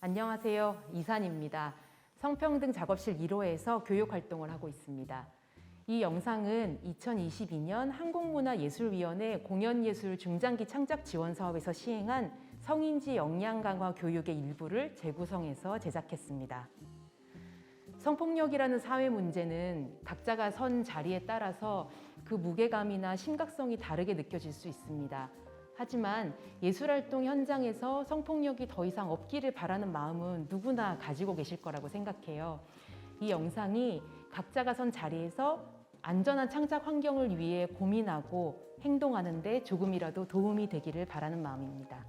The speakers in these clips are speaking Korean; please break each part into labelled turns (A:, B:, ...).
A: 안녕하세요. 이산입니다. 성평등 작업실 1호에서 교육 활동을 하고 있습니다. 이 영상은 2022년 한국문화예술위원회 공연예술 중장기 창작 지원 사업에서 시행한 성인지 역량 강화 교육의 일부를 재구성해서 제작했습니다. 성폭력이라는 사회 문제는 각자가 선 자리에 따라서 그 무게감이나 심각성이 다르게 느껴질 수 있습니다. 하지만 예술활동 현장에서 성폭력이 더 이상 없기를 바라는 마음은 누구나 가지고 계실 거라고 생각해요. 이 영상이 각자가 선 자리에서 안전한 창작 환경을 위해 고민하고 행동하는 데 조금이라도 도움이 되기를 바라는 마음입니다.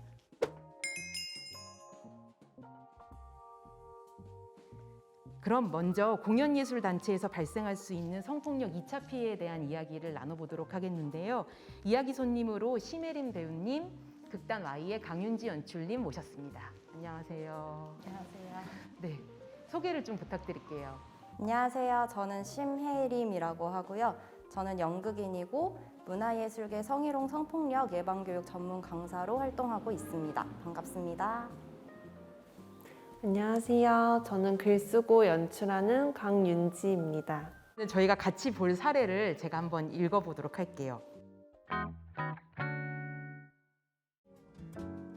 A: 그럼 먼저 공연예술단체에서 발생할 수 있는 성폭력 2차 피해에 대한 이야기를 나눠보도록 하겠는데요. 이야기 손님으로 심혜림 배우님, 극단 Y의 강윤지 연출님 모셨습니다. 안녕하세요.
B: 안녕하세요.
A: 네, 소개를 좀 부탁드릴게요.
B: 안녕하세요. 저는 심혜림이라고 하고요. 저는 연극인이고 문화예술계 성희롱 성폭력 예방교육 전문 강사로 활동하고 있습니다. 반갑습니다.
C: 안녕하세요. 저는 글 쓰고 연출하는 강윤지입니다.
A: 저희가 같이 볼 사례를 제가 한번 읽어보도록 할게요.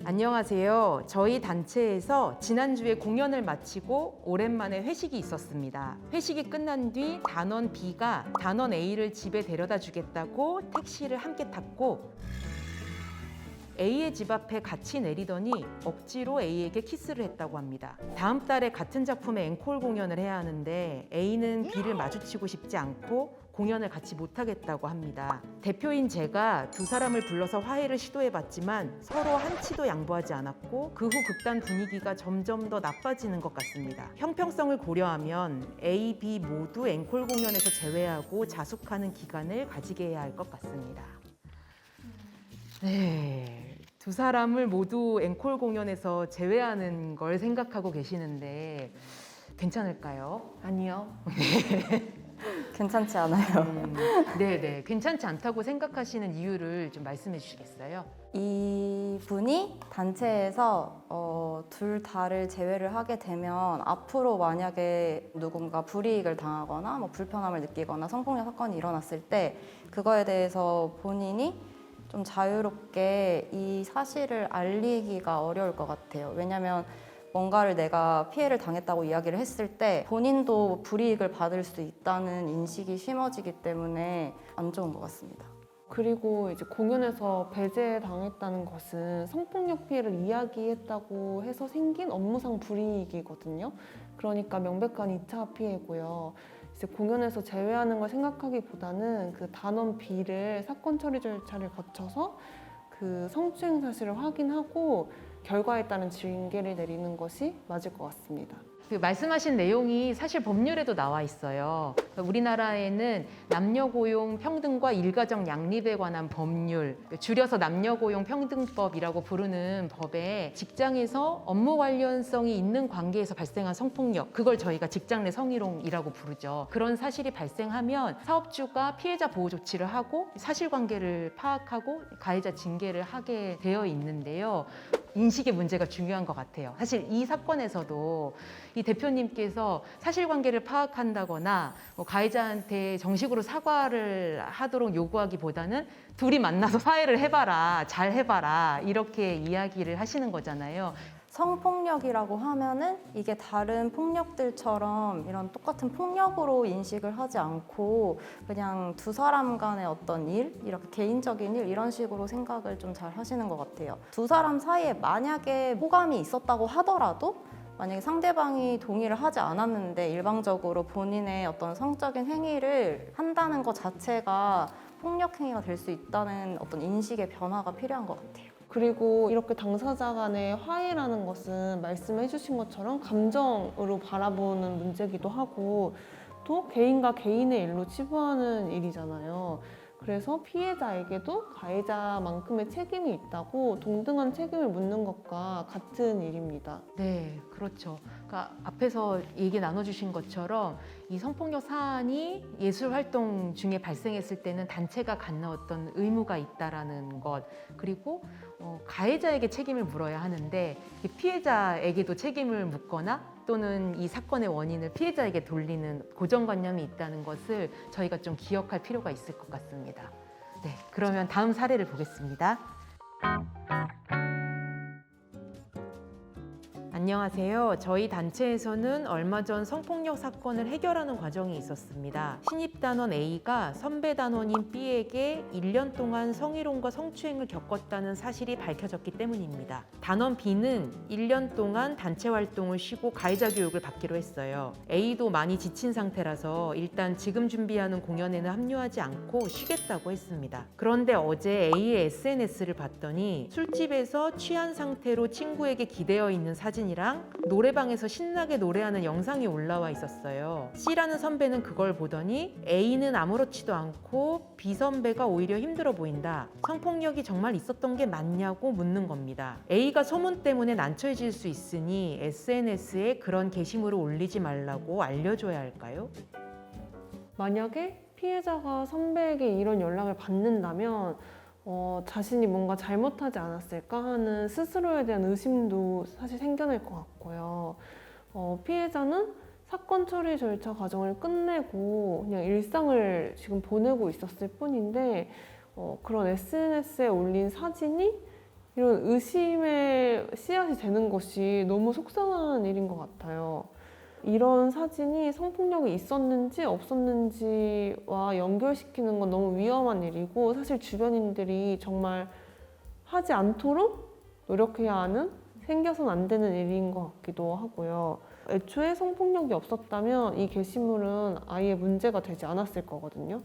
A: 안녕하세요. 저희 단체에서 지난주에 공연을 마치고 오랜만에 회식이 있었습니다. 회식이 끝난 뒤 단원 B가 단원 A를 집에 데려다 주겠다고 택시를 함께 탔고 A의 집 앞에 같이 내리더니 억지로 A에게 키스를 했다고 합니다. 다음 달에 같은 작품의 앵콜 공연을 해야 하는데 A는 B를 마주치고 싶지 않고 공연을 같이 못하겠다고 합니다. 대표인 제가 두 사람을 불러서 화해를 시도해봤지만 서로 한치도 양보하지 않았고 그 후 극단 분위기가 점점 더 나빠지는 것 같습니다. 형평성을 고려하면 A, B 모두 앵콜 공연에서 제외하고 자숙하는 기간을 가지게 해야 할 것 같습니다. 네, 두 사람을 모두 앵콜 공연에서 제외하는 걸 생각하고 계시는데 괜찮을까요?
C: 아니요.
B: 괜찮지 않아요.
A: 네네, 괜찮지 않다고 생각하시는 이유를 좀 말씀해 주시겠어요?
B: 이분이 단체에서 둘 다를 제외를 하게 되면 앞으로 만약에 누군가 불이익을 당하거나 뭐 불편함을 느끼거나 성폭력 사건이 일어났을 때 그거에 대해서 본인이 좀 자유롭게 이 사실을 알리기가 어려울 것 같아요. 왜냐하면 뭔가를 내가 피해를 당했다고 이야기를 했을 때 본인도 불이익을 받을 수 있다는 인식이 심어지기 때문에 안 좋은 것 같습니다.
C: 그리고 이제 공연에서 배제당했다는 것은 성폭력 피해를 이야기했다고 해서 생긴 업무상 불이익이거든요. 그러니까 명백한 2차 피해고요. 이제 공연에서 제외하는 걸 생각하기보다는 그 단원 B를 사건 처리 절차를 거쳐서 그 성추행 사실을 확인하고 결과에 따른 징계를 내리는 것이 맞을 것 같습니다.
A: 그 말씀하신 내용이 사실 법률에도 나와 있어요. 우리나라에는 남녀고용 평등과 일가정 양립에 관한 법률, 줄여서 남녀고용 평등법이라고 부르는 법에 직장에서 업무 관련성이 있는 관계에서 발생한 성폭력, 그걸 저희가 직장 내 성희롱이라고 부르죠. 그런 사실이 발생하면 사업주가 피해자 보호 조치를 하고 사실관계를 파악하고 가해자 징계를 하게 되어 있는데요. 인식의 문제가 중요한 것 같아요. 사실 이 사건에서도 이 대표님께서 사실관계를 파악한다거나 뭐 가해자한테 정식으로 사과를 하도록 요구하기보다는 둘이 만나서 화해를 해봐라, 잘 해봐라 이렇게 이야기를 하시는 거잖아요.
B: 성폭력이라고 하면은 이게 다른 폭력들처럼 이런 똑같은 폭력으로 인식을 하지 않고 그냥 두 사람 간의 어떤 일, 이렇게 개인적인 일 이런 식으로 생각을 좀 잘 하시는 것 같아요. 두 사람 사이에 만약에 호감이 있었다고 하더라도 만약에 상대방이 동의를 하지 않았는데 일방적으로 본인의 어떤 성적인 행위를 한다는 것 자체가 폭력 행위가 될 수 있다는 어떤 인식의 변화가 필요한 것 같아요.
C: 그리고 이렇게 당사자 간의 화해라는 것은 말씀해 주신 것처럼 감정으로 바라보는 문제기도 하고 또 개인과 개인의 일로 치부하는 일이잖아요. 그래서 피해자에게도 가해자만큼의 책임이 있다고 동등한 책임을 묻는 것과 같은 일입니다.
A: 네, 그렇죠. 그러니까 앞에서 얘기 나눠주신 것처럼 이 성폭력 사안이 예술 활동 중에 발생했을 때는 단체가 갖는 어떤 의무가 있다라는 것, 그리고 가해자에게 책임을 물어야 하는데 이 피해자에게도 책임을 묻거나 또는 이 사건의 원인을 피해자에게 돌리는 고정관념이 있다는 것을 저희가 좀 기억할 필요가 있을 것 같습니다. 네, 그러면 다음 사례를 보겠습니다. 안녕하세요. 저희 단체에서는 얼마 전 성폭력 사건을 해결하는 과정이 있었습니다. 신입단원 A가 선배 단원인 B에게 1년 동안 성희롱과 성추행을 겪었다는 사실이 밝혀졌기 때문입니다. 단원 B는 1년 동안 단체 활동을 쉬고 가해자 교육을 받기로 했어요. A도 많이 지친 상태라서 일단 지금 준비하는 공연에는 합류하지 않고 쉬겠다고 했습니다. 그런데 어제 A의 SNS를 봤더니 술집에서 취한 상태로 친구에게 기대어 있는 사진이랑 노래방에서 신나게 노래하는 영상이 올라와 있었어요. C라는 선배는 그걸 보더니 A는 아무렇지도 않고 B 선배가 오히려 힘들어 보인다. 성폭력이 정말 있었던 게 맞냐고 묻는 겁니다. A가 소문 때문에 난처해질 수 있으니 SNS에 그런 게시물을 올리지 말라고 알려줘야 할까요?
C: 만약에 피해자가 선배에게 이런 연락을 받는다면 자신이 뭔가 잘못하지 않았을까 하는 스스로에 대한 의심도 사실 생겨날 것 같고요. 피해자는 사건 처리 절차 과정을 끝내고 그냥 일상을 지금 보내고 있었을 뿐인데 그런 SNS에 올린 사진이 이런 의심의 씨앗이 되는 것이 너무 속상한 일인 것 같아요. 이런 사진이 성폭력이 있었는지 없었는지와 연결시키는 건 너무 위험한 일이고 사실 주변인들이 정말 하지 않도록 노력해야 하는, 생겨선 안 되는 일인 것 같기도 하고요. 애초에 성폭력이 없었다면 이 게시물은 아예 문제가 되지 않았을 거거든요.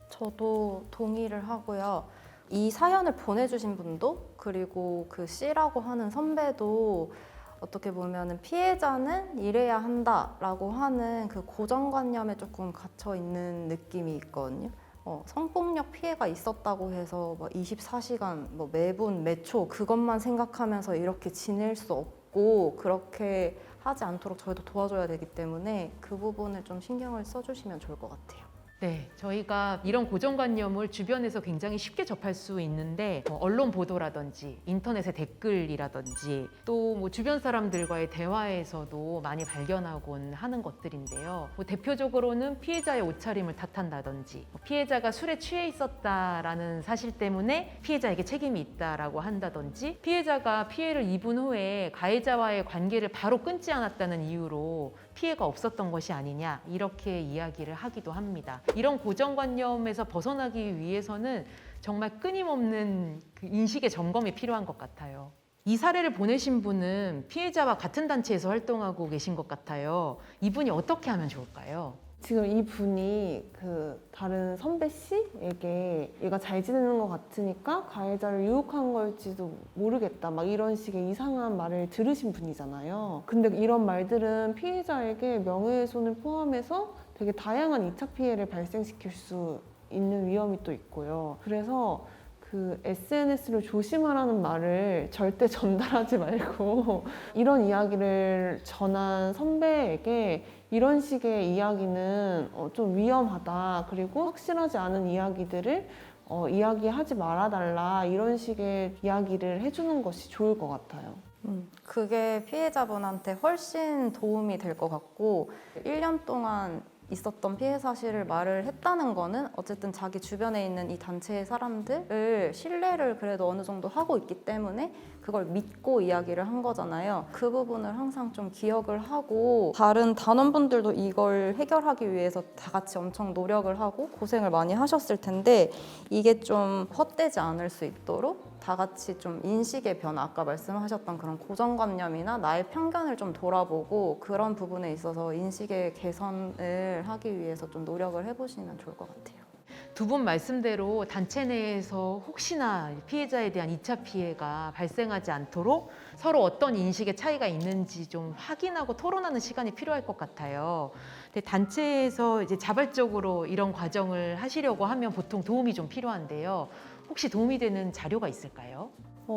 B: 저도 동의를 하고요. 이 사연을 보내주신 분도 그리고 그 C라고 하는 선배도 어떻게 보면 피해자는 이래야 한다라고 하는 그 고정관념에 조금 갇혀 있는 느낌이 있거든요. 성폭력 피해가 있었다고 해서 24시간 매분 매초 그것만 생각하면서 이렇게 지낼 수 없고 그렇게 하지 않도록 저희도 도와줘야 되기 때문에 그 부분을 좀 신경을 써주시면 좋을 것 같아요.
A: 네, 저희가 이런 고정관념을 주변에서 굉장히 쉽게 접할 수 있는데 언론 보도라든지 인터넷의 댓글이라든지 또 주변 사람들과의 대화에서도 많이 발견하곤 하는 것들인데요. 대표적으로는 피해자의 옷차림을 탓한다든지 피해자가 술에 취해 있었다라는 사실 때문에 피해자에게 책임이 있다라고 한다든지 피해자가 피해를 입은 후에 가해자와의 관계를 바로 끊지 않았다는 이유로 피해가 없었던 것이 아니냐 이렇게 이야기를 하기도 합니다. 이런 고정관념에서 벗어나기 위해서는 정말 끊임없는 그 인식의 점검이 필요한 것 같아요. 이 사례를 보내신 분은 피해자와 같은 단체에서 활동하고 계신 것 같아요. 이분이 어떻게 하면 좋을까요?
C: 지금 이 분이 그 다른 선배 씨에게 얘가 잘 지내는 것 같으니까 가해자를 유혹한 걸지도 모르겠다 막 이런 식의 이상한 말을 들으신 분이잖아요. 근데 이런 말들은 피해자에게 명예훼손을 포함해서 되게 다양한 2차 피해를 발생시킬 수 있는 위험이 또 있고요. 그래서 그 SNS를 조심하라는 말을 절대 전달하지 말고 이런 이야기를 전한 선배에게 이런 식의 이야기는 좀 위험하다. 그리고 확실하지 않은 이야기들을 이야기하지 말아달라. 이런 식의 이야기를 해주는 것이 좋을 것 같아요.
B: 그게 피해자분한테 훨씬 도움이 될 것 같고 1년 동안 있었던 피해 사실을 말을 했다는 거는 어쨌든 자기 주변에 있는 이 단체의 사람들을 신뢰를 그래도 어느 정도 하고 있기 때문에 그걸 믿고 이야기를 한 거잖아요. 그 부분을 항상 좀 기억을 하고 다른 단원분들도 이걸 해결하기 위해서 다 같이 엄청 노력을 하고 고생을 많이 하셨을 텐데 이게 좀 헛되지 않을 수 있도록 다 같이 좀 인식의 변화, 아까 말씀하셨던 그런 고정관념이나 나의 편견을 좀 돌아보고 그런 부분에 있어서 인식의 개선을 하기 위해서 좀 노력을 해보시면 좋을 것 같아요.
A: 두 분 말씀대로 단체 내에서 혹시나 피해자에 대한 2차 피해가 발생하지 않도록 서로 어떤 인식의 차이가 있는지 좀 확인하고 토론하는 시간이 필요할 것 같아요. 근데 단체에서 이제 자발적으로 이런 과정을 하시려고 하면 보통 도움이 좀 필요한데요. 혹시 도움이 되는 자료가 있을까요?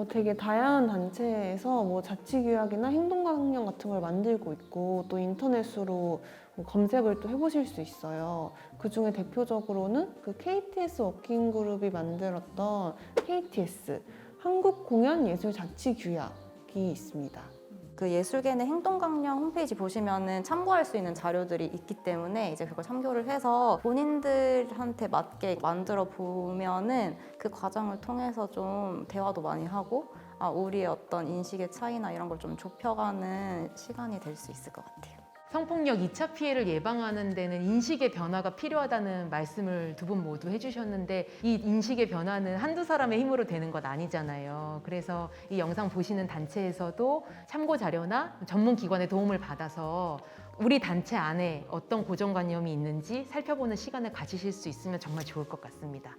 C: 되게 다양한 단체에서 뭐 자치규약이나 행동강령 같은 걸 만들고 있고 또 인터넷으로 뭐 검색을 또 해보실 수 있어요. 그 중에 대표적으로는 그 KTS 워킹그룹이 만들었던 KTS 한국공연예술자치규약이 있습니다.
B: 그 예술계의 행동강령 홈페이지 보시면은 참고할 수 있는 자료들이 있기 때문에 이제 그걸 참고를 해서 본인들한테 맞게 만들어 보면은 그 과정을 통해서 좀 대화도 많이 하고 우리의 어떤 인식의 차이나 이런 걸 좀 좁혀가는 시간이 될 수 있을 것 같아요.
A: 성폭력 2차 피해를 예방하는 데는 인식의 변화가 필요하다는 말씀을 두 분 모두 해주셨는데 이 인식의 변화는 한두 사람의 힘으로 되는 것 아니잖아요. 그래서 이 영상 보시는 단체에서도 참고 자료나 전문 기관의 도움을 받아서 우리 단체 안에 어떤 고정관념이 있는지 살펴보는 시간을 가지실 수 있으면 정말 좋을 것 같습니다.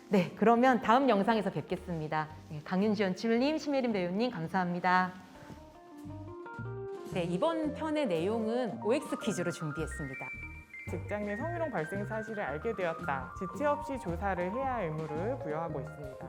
A: 네, 그러면 다음 영상에서 뵙겠습니다. 강윤주 연출님, 심혜린 배우님 감사합니다. 네, 이번 편의 내용은 OX 퀴즈로 준비했습니다.
D: 직장 내 성희롱 발생 사실을 알게 되었다. 지체 없이 조사를 해야 할 의무를 부여하고 있습니다.